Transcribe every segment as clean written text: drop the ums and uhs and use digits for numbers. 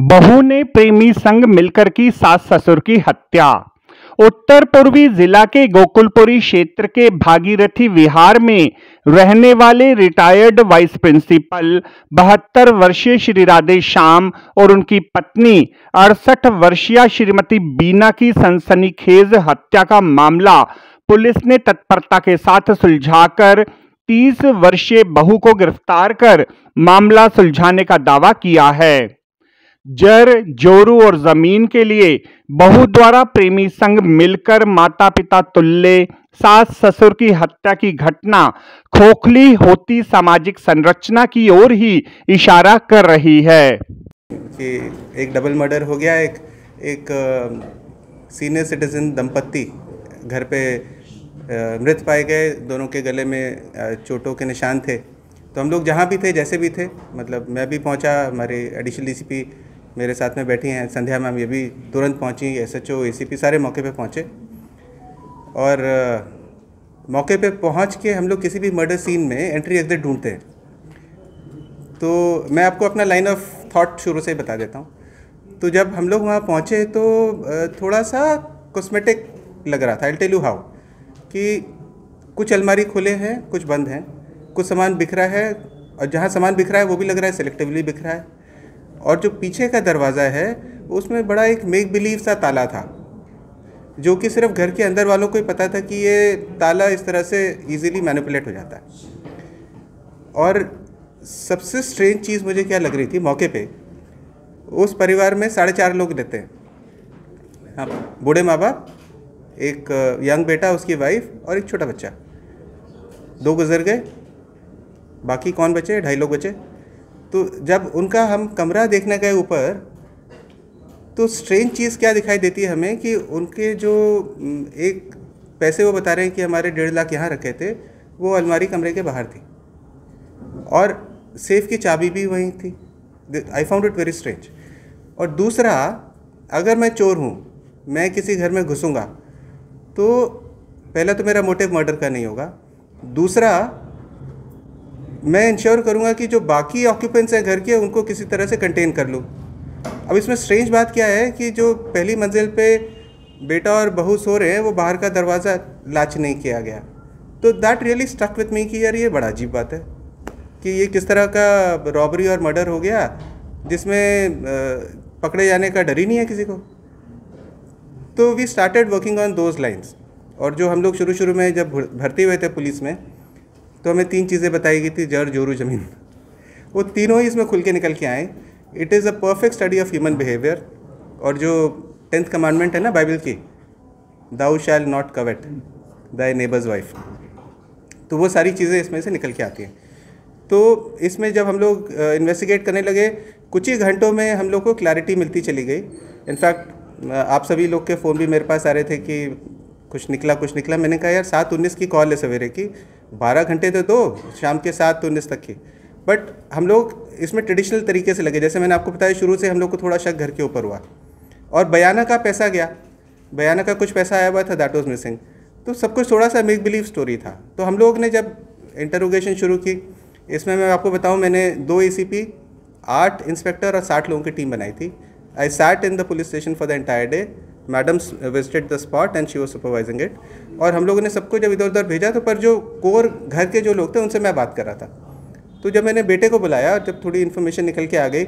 बहू ने प्रेमी संग मिलकर की सास ससुर की हत्या। उत्तर पूर्वी जिला के गोकुलपुरी क्षेत्र के भागीरथी विहार में रहने वाले रिटायर्ड वाइस प्रिंसिपल 72 वर्षीय श्री राधे श्याम और उनकी पत्नी 68 वर्षीय श्रीमती बीना की सनसनीखेज हत्या का मामला पुलिस ने तत्परता के साथ सुलझाकर 30 वर्षीय बहू को गिरफ्तार कर मामला सुलझाने का दावा किया है। जर जोरू और जमीन के लिए बहू द्वारा प्रेमी संग मिलकर माता पिता तुल्य सास ससुर की हत्या की घटना खोखली होती सामाजिक संरचना की ओर ही इशारा कर रही है कि एक डबल मर्डर हो गया। एक सीनियर सिटीजन दंपत्ति घर पे मृत पाए गए, दोनों के गले में चोटों के निशान थे। तो हम लोग जहाँ भी थे, जैसे भी थे, मतलब मैं भी पहुँचा, हमारे एडिशनल डीसीपी मेरे साथ में बैठी हैं, संध्या मैम ये भी तुरंत पहुंची, एसएचओ एसीपी सारे मौके पे पहुंचे। और मौके पे पहुंच के हम लोग किसी भी मर्डर सीन में एंट्री एग्जिट ढूंढते हैं। तो मैं आपको अपना लाइन ऑफ थॉट शुरू से ही बता देता हूं। तो जब हम लोग वहाँ पहुँचे तो थोड़ा सा कॉस्मेटिक लग रहा था। आई टेल यू हाउ कि कुछ अलमारी खुले हैं, कुछ बंद हैं, कुछ सामान बिखरा है, और जहाँ सामान बिखरा है वो भी लग रहा है सेलेक्टिवली बिखरा है। और जो पीछे का दरवाज़ा है उसमें बड़ा एक मेक बिलीव सा ताला था, जो कि सिर्फ घर के अंदर वालों को ही पता था कि ये ताला इस तरह से इजीली मैनिपुलेट हो जाता है। और सबसे स्ट्रेंज चीज़ मुझे क्या लग रही थी, मौके पे उस परिवार में 4.5 लोग रहते हैं। हाँ, बूढ़े माँ बाप, एक यंग बेटा, उसकी वाइफ और एक छोटा बच्चा। 2 गुजर गए, बाकी कौन बचे? 2.5 लोग बचे। तो जब उनका हम कमरा देखने गए ऊपर, तो स्ट्रेंज चीज़ क्या दिखाई देती है हमें कि उनके जो एक पैसे वो बता रहे हैं कि हमारे 1.5 लाख यहाँ रखे थे, वो अलमारी कमरे के बाहर थी, और सेफ की चाबी भी वहीं थी। I found it very strange. और दूसरा, अगर मैं चोर हूँ, मैं किसी घर में घुसूँगा, तो पहला तो मेरा मोटिव मर्डर का नहीं होगा। दूसरा, मैं इंश्योर करूँगा कि जो बाकी ऑक्यूपेंट्स हैं घर के, उनको किसी तरह से कंटेन कर लूँ। अब इसमें स्ट्रेंज बात क्या है कि जो पहली मंजिल पे बेटा और बहू सो रहे हैं, वो बाहर का दरवाज़ा लॉक नहीं किया गया। तो that really stuck with me कि यार ये बड़ा अजीब बात है कि ये किस तरह का रॉबरी और मर्डर हो गया जिसमें पकड़े जाने का डर ही नहीं है किसी को। तो we started working on those lines. और जो हम लोग शुरू में जब भर्ती हुए थे पुलिस में, तो हमें 3 चीज़ें बताई गई थी, जड़ जोरू जमीन। वो तीनों ही इसमें खुल के निकल के आए। It is a perfect study of human behaviour. और जो 10th कमांडमेंट है ना बाइबल की, thou shalt not covet thy neighbour's wife, तो वो सारी चीज़ें इसमें से निकल के आती हैं। तो इसमें जब हम लोग इन्वेस्टिगेट करने लगे, कुछ ही घंटों में हम लोग को क्लैरिटी मिलती चली गई। इनफैक्ट आप सभी लोग के फ़ोन भी मेरे पास आ रहे थे कि कुछ निकला। मैंने कहा यार 7:19 की कॉल है सवेरे की, 12 घंटे तो दो, शाम के 7:19 तक की। बट हम लोग इसमें ट्रेडिशनल तरीके से लगे। जैसे मैंने आपको बताया, शुरू से हम लोग को थोड़ा शक घर के ऊपर हुआ। और बयाना का पैसा गया, बयाना का कुछ पैसा आया हुआ था, दैट वाज मिसिंग। तो सब कुछ थोड़ा सा मेक बिलीव स्टोरी था। तो हम लोग ने जब इंटरोगेशन शुरू की, इसमें मैं आपको बताऊँ, मैंने 2 ACP, 8 इंस्पेक्टर और 60 लोगों की टीम बनाई थी। I sat in the police station for the entire day. Madam visited the spot and she was supervising it. और हम लोगों ने सबको जब इधर उधर भेजा, तो पर जो कोर घर के जो लोग थे उनसे मैं बात कर रहा था। तो जब मैंने बेटे को बुलाया और जब थोड़ी इन्फॉर्मेशन निकल के आ गई,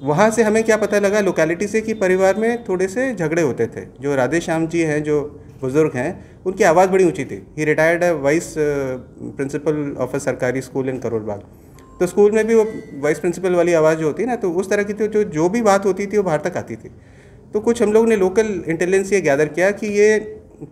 वहाँ से हमें क्या पता लगा लोकेलिटी से कि परिवार में थोड़े से झगड़े होते थे। जो राधे श्याम जी हैं, जो बुज़ुर्ग हैं, उनकी आवाज़ बड़ी ऊँची थी। ही रिटायर्ड है वाइस प्रिंसिपल ऑफ अ सरकारी स्कूल इन करोल बाग। तो स्कूल में भी वो वाइस प्रिंसिपल वाली आवाज़ जो होती है ना, तो उस तरह की थी। जो भी बात होती थी वो बाहर तक आती थी। तो कुछ हम लोग ने लोकल इंटेलिजेंस ये गैदर किया कि ये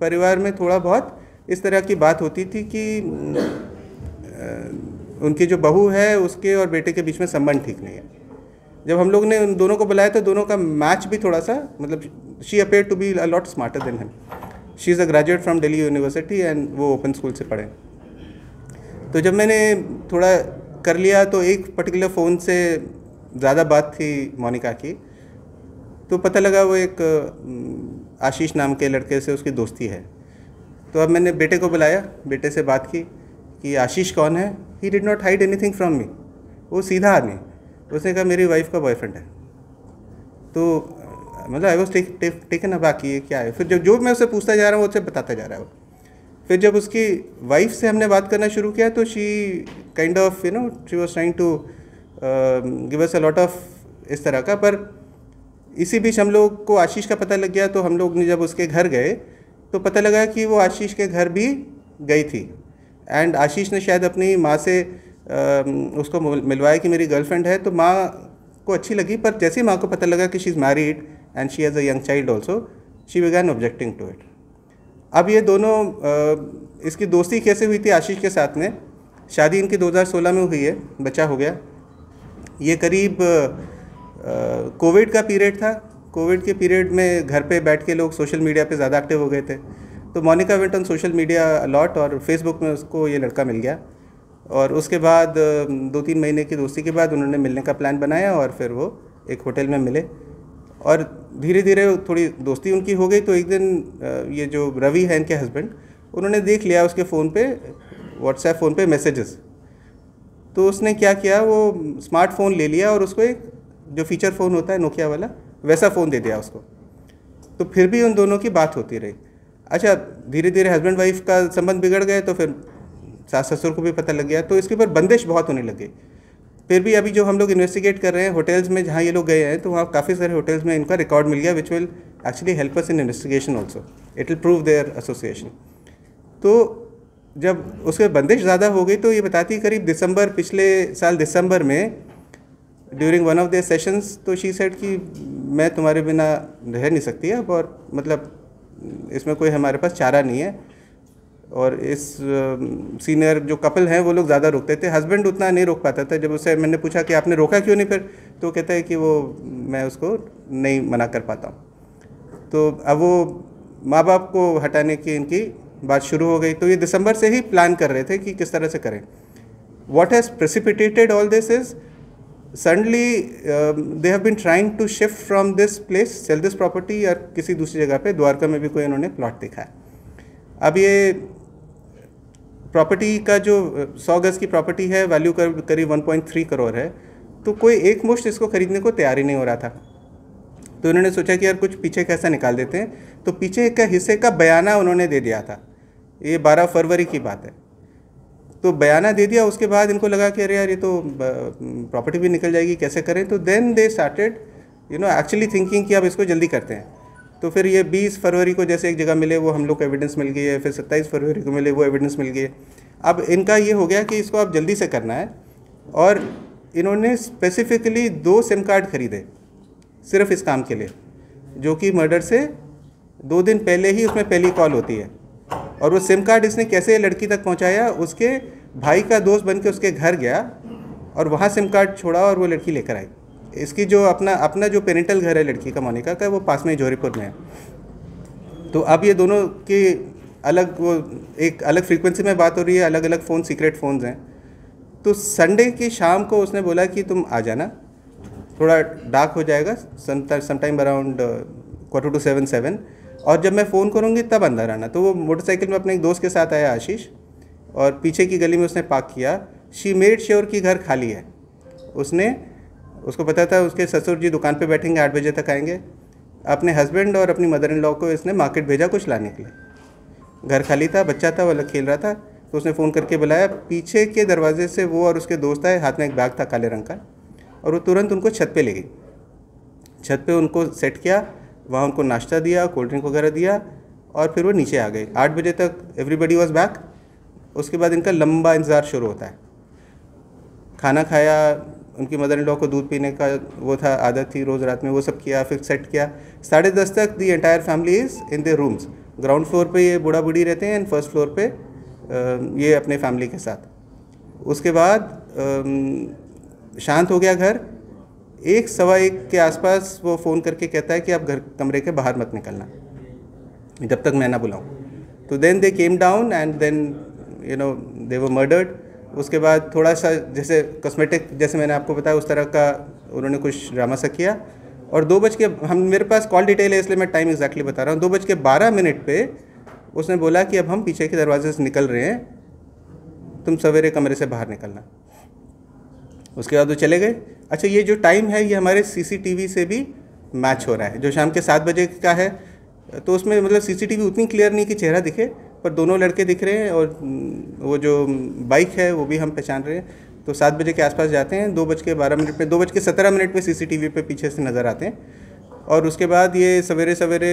परिवार में थोड़ा बहुत इस तरह की बात होती थी कि उनकी जो बहू है उसके और बेटे के बीच में संबंध ठीक नहीं है। जब हम लोग ने उन दोनों को बुलाया तो दोनों का मैच भी थोड़ा सा, मतलब she appear to be a lot smarter than him. She is a graduate from Delhi University and वो ओपन स्कूल से पढ़े। तो जब मैंने थोड़ा कर लिया, तो एक पर्टिकुलर फ़ोन से ज़्यादा बात थी मोनिका की, तो पता लगा वो एक आशीष नाम के लड़के से उसकी दोस्ती है। तो अब मैंने बेटे को बुलाया, बेटे से बात की कि आशीष कौन है। He did not hide anything from me. वो सीधा आदमी, उसने कहा मेरी वाइफ का बॉयफ्रेंड है। तो मतलब आई वॉज टेकन अबैक ये क्या है। फिर जब जो मैं उससे पूछता जा रहा हूँ उससे बताता जा रहा है वो। फिर जब उसकी वाइफ से हमने बात करना शुरू किया तो she kind of she was trying to give us a lot of इस तरह का। पर इसी बीच हम लोग को आशीष का पता लग गया, तो हम लोग ने जब उसके घर गए तो पता लगा कि वो आशीष के घर भी गई थी। एंड आशीष ने शायद अपनी माँ से उसको मिलवाया कि मेरी गर्लफ्रेंड है, तो माँ को अच्छी लगी। पर जैसे ही माँ को पता लगा कि she is married and she has a young child also, she began objecting to it. अब ये दोनों इसकी दोस्ती कैसे हुई थी आशीष के साथ में, शादी इनकी 2016 में हुई है, बच्चा हो गया। ये करीब कोविड का पीरियड था। कोविड के पीरियड में घर पे बैठ के लोग सोशल मीडिया पे ज़्यादा एक्टिव हो गए थे, तो Monica went on social media a lot और फेसबुक में उसको ये लड़का मिल गया। और उसके बाद 2-3 महीने की दोस्ती के बाद उन्होंने मिलने का प्लान बनाया और फिर वो एक होटल में मिले और धीरे धीरे थोड़ी दोस्ती उनकी हो गई। तो एक दिन ये जो रवि है इनके हस्बैंड, उन्होंने देख लिया उसके फ़ोन पे, व्हाट्सएप फ़ोन पे मैसेजेस। तो उसने क्या किया, वो स्मार्टफोन ले लिया और उसको एक जो फीचर फ़ोन होता है नोकिया वाला, वैसा फ़ोन दे दिया उसको। तो फिर भी उन दोनों की बात होती रही। अच्छा, धीरे धीरे हस्बैंड वाइफ का संबंध बिगड़ गए, तो फिर सास ससुर को भी पता लग गया, तो इसके ऊपर बंदिश बहुत होने लगी। फिर भी अभी जो हम लोग इन्वेस्टिगेट कर रहे हैं होटल्स में जहाँ ये लोग गए हैं, तो वहाँ काफ़ी सारे होटल्स में इनका रिकॉर्ड मिल गया, which will actually help us in investigation also, it will prove there association. तो जब उसके बंदिश ज़्यादा हो गई तो ये बताती करीब दिसंबर, पिछले साल दिसंबर में during one of their sessions, तो शी सेड कि मैं तुम्हारे बिना रह नहीं सकती अब, और मतलब इसमें कोई हमारे पास चारा नहीं है। और इस सीनियर जो कपल हैं वो लोग ज़्यादा रोकते थे, हस्बैंड उतना नहीं रोक पाता था। जब उससे मैंने पूछा कि आपने रोका क्यों नहीं फिर, तो कहता है कि वो मैं उसको नहीं मना कर पाता हूँ। तो अब वो माँ बाप को हटाने की इनकी बात शुरू हो गई। तो ये दिसंबर से ही प्लान कर रहे थे कि किस तरह से करें। What has precipitated all this is suddenly they have been trying to shift from this place, sell this property, या किसी दूसरी जगह पे द्वारका में भी कोई इन्होंने प्लॉट देखा है। अब ये प्रॉपर्टी का जो 100 गज़ की प्रॉपर्टी है, वैल्यू करीब 1.3 करोड़ है, तो कोई एक मुश्त इसको खरीदने को तैयार ही नहीं हो रहा था। तो उन्होंने सोचा कि यार कुछ पीछे कैसा निकाल देते हैं, तो पीछे का हिस्से का बयाना उन्होंने दे दिया था। ये 12 फरवरी की बात है। तो बयाना दे दिया, उसके बाद इनको लगा कि अरे यार ये तो प्रॉपर्टी भी निकल जाएगी, कैसे करें। तो then they started actually thinking कि अब इसको जल्दी करते हैं। तो फिर ये 20 फरवरी को जैसे एक जगह मिले वो हम लोग को एविडेंस मिल गई है, फिर 27 फरवरी को मिले वो एविडेंस मिल गई है। अब इनका ये हो गया कि इसको अब जल्दी से करना है, और इन्होंने स्पेसिफिकली 2 सिम कार्ड खरीदे सिर्फ इस काम के लिए, जो कि मर्डर से 2 दिन पहले ही उसमें पहली कॉल होती है। और वो सिम कार्ड इसने कैसे लड़की तक पहुंचाया, उसके भाई का दोस्त बन के उसके घर गया और वहाँ सिम कार्ड छोड़ा और वो लड़की लेकर आई। इसकी जो अपना जो पेरेंटल घर है लड़की का, मोनिका का, वो पास में ही जोहरीपुर में है। तो अब ये दोनों की अलग, वो एक अलग फ्रीक्वेंसी में बात हो रही है, अलग अलग फ़ोन, सीक्रेट फ़ोन्स हैं। तो संडे की शाम को उसने बोला कि तुम आ जाना, थोड़ा डार्क हो जाएगा, समटाइम अराउंड 6:45-7, और जब मैं फ़ोन करूँगी तब अंदर आना। तो वो मोटरसाइकिल में अपने एक दोस्त के साथ आया आशीष, और पीछे की गली में उसने पार्क किया। शी मेड श्योर कि घर खाली है। उसको पता था उसके ससुर जी दुकान पे बैठेंगे, 8 बजे तक आएंगे। अपने हस्बैंड और अपनी मदर इन लॉ को इसने मार्केट भेजा कुछ लाने के लिए। घर खाली था, बच्चा था, वो अलग खेल रहा था। तो उसने फ़ोन करके बुलाया। पीछे के दरवाजे से वो और उसके दोस्त आए, हाथ में एक बैग था काले रंग का, और वो तुरंत उनको छत पे ले गई। छत पे उनको सेट किया, वहाँ उनको नाश्ता दिया, कोल्ड ड्रिंक वगैरह दिया, और फिर वो नीचे आ गए। 8 बजे तक एवरीबडी वॉज बैक। उसके बाद इनका लंबा इंतज़ार शुरू होता है। खाना खाया, उनकी मदर इन लॉ को दूध पीने का वो था, आदत थी रोज़ रात में, वो सब किया, फिर सेट किया। 10:30 तक the entire family is in their rooms. Ground floor पे ये बूढ़ा बूढ़ी रहते हैं, एंड फर्स्ट फ्लोर पे ये अपने फैमिली के साथ। उसके बाद शांत हो गया घर। 1-1:15 के आसपास वो फ़ोन करके कहता है कि आप घर कमरे के बाहर मत निकलना जब तक मैं ना बुलाऊँ। तो then they came down and then they were murdered. उसके बाद थोड़ा सा जैसे कॉस्मेटिक, जैसे मैंने आपको बताया, उस तरह का उन्होंने कुछ ड्रामा सा किया। और 2 बज के, मेरे पास कॉल डिटेल है इसलिए मैं टाइम एग्जैक्टली बता रहा हूँ, 2:12 पे उसने बोला कि अब हम पीछे के दरवाजे से निकल रहे हैं, तुम सवेरे कमरे से बाहर निकलना। उसके बाद वो चले गए। अच्छा, ये जो टाइम है ये हमारे CCTV से भी मैच हो रहा है। जो शाम के 7 बजे का है तो उसमें मतलब सीसीटीवी उतनी क्लियर नहीं कि चेहरा दिखे, पर दोनों लड़के दिख रहे हैं और वो जो बाइक है वो भी हम पहचान रहे हैं। तो 7 बजे के आसपास जाते हैं, 2:12 पे 2:17 पे सीसीटीवी पे पीछे से नज़र आते हैं। और उसके बाद ये सवेरे सवेरे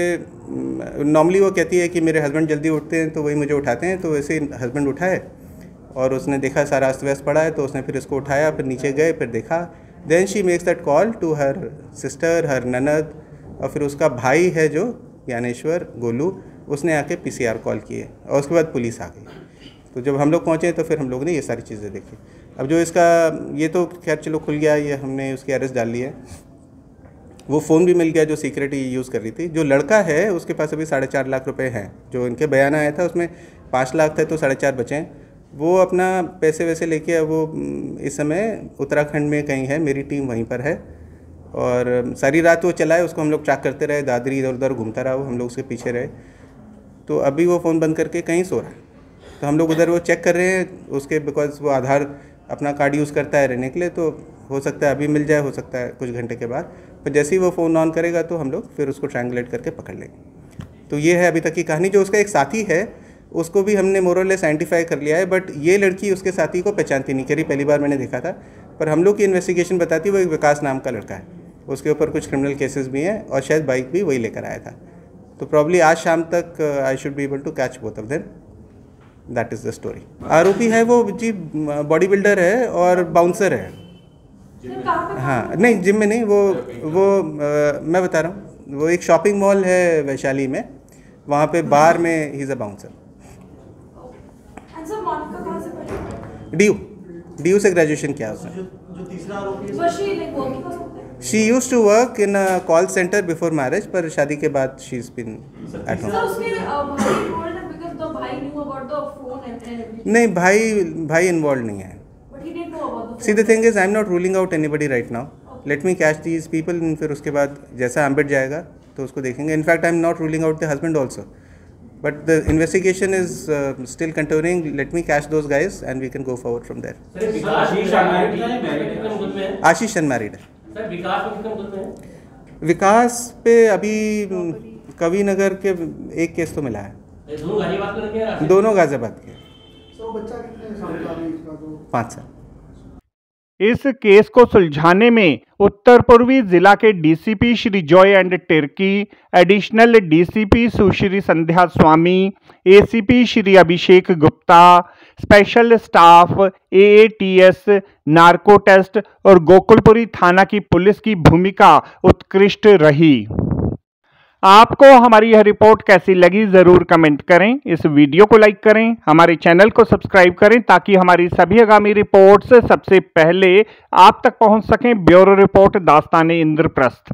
नॉर्मली वो कहती है कि मेरे हस्बैंड जल्दी उठते हैं तो वही मुझे उठाते हैं, तो वैसे ही हस्बैंड उठा है और उसने देखा सारा अस्त व्यस्त पड़ा है, तो उसने फिर इसको उठाया, फिर नीचे गए, फिर देखा। Then she makes that call to her sister, her ननद, और फिर उसका भाई है जो ज्ञानेश्वर गोलू, उसने आके पीसीआर कॉल किए और उसके बाद पुलिस आ गई। तो जब हम लोग पहुँचे तो फिर हम लोगों ने ये सारी चीज़ें देखी। अब जो इसका ये तो खैर चलो खुल गया, ये हमने उसकी अरेस्ट डाल ली है। वो फ़ोन भी मिल गया जो सीक्रेट यूज़ कर रही थी। जो लड़का है उसके पास अभी 4.5 लाख रुपए हैं, जो इनके बयान आया था उसमें 5 लाख थे तो 4.5 बचे हैं। वो अपना पैसे वैसे लेके अब वो इस समय उत्तराखंड में कहीं है, मेरी टीम वहीं पर है और सारी रात वो चला है, उसको हम लोग ट्रैक करते रहे, दादरी इधर उधर घूमता रहा वो, हम लोग उसके पीछे रहे। तो अभी वो फ़ोन बंद करके कहीं सो रहा है, तो हम लोग उधर वो चेक कर रहे हैं उसके, बिकॉज वो आधार अपना कार्ड यूज़ करता है रहने के लिए, तो हो सकता है अभी मिल जाए, हो सकता है कुछ घंटे के बाद। पर जैसे ही वो फ़ोन ऑन करेगा तो हम लोग फिर उसको ट्रायंगुलेट करके पकड़ लेंगे। तो ये है अभी तक की कहानी। जो उसका एक साथी है उसको भी हमने मोरलेस आइडेंटिफाई कर लिया है, बट ये लड़की उसके साथी को पहचानती नहीं, कह रही पहली बार मैंने देखा था। पर हम लोग की इन्वेस्टिगेशन बताती है वो एक विकास नाम का लड़का है, उसके ऊपर कुछ क्रिमिनल केसेस भी हैं और शायद बाइक भी वही लेकर आया था। तो प्रॉब्ली आज शाम तक I should be able to catch both of them. That is the story. आरोपी है वो जी बॉडी बिल्डर है और बाउंसर है। हाँ नहीं, जिम में नहीं, वो मैं बता रहा हूँ, वो एक शॉपिंग मॉल है वैशाली में, वहाँ पे बार में ही इज़ अ बाउंसर। डी से ग्रेजुएशन किया उसने। जो तीसरा आरोपी she used to work in a call centre before marriage, पर शादी के बाद she is been at home. नहीं, भाई इन्वॉल्व नहीं है। See the thing is I am not ruling out anybody right now, let me catch these people, फिर उसके बाद जैसा एम्बिट जाएगा तो उसको देखेंगे। In fact I am not ruling out the husband also, but the investigation is still continuing. Let me catch those guys and we can go forward from there. Ashish unmarried है। Sir विकास में कितने मुकदमे हैं? विकास पे अभी कवि नगर के एक केस तो मिला है। दोनों गाजियाबाद के लड़के हैं? दोनों गाजियाबाद के। बच्चा कितने साल का है इसका? 5 साल। इस केस को सुलझाने में उत्तर पूर्वी जिला के DCP Shri Joy and Tirkey, additional DCP Sushri Sandhya Swami, ACP Shri Abhishek Gupta, special staff, AATS, narco test और गोकुलपुरी थाना की पुलिस की भूमिका उत्कृष्ट रही। आपको हमारी यह रिपोर्ट कैसी लगी जरूर कमेंट करें, इस वीडियो को लाइक करें, हमारे चैनल को सब्सक्राइब करें ताकि हमारी सभी आगामी रिपोर्ट्स सबसे पहले आप तक पहुंच सकें। ब्यूरो रिपोर्ट दास्तान इंद्रप्रस्थ।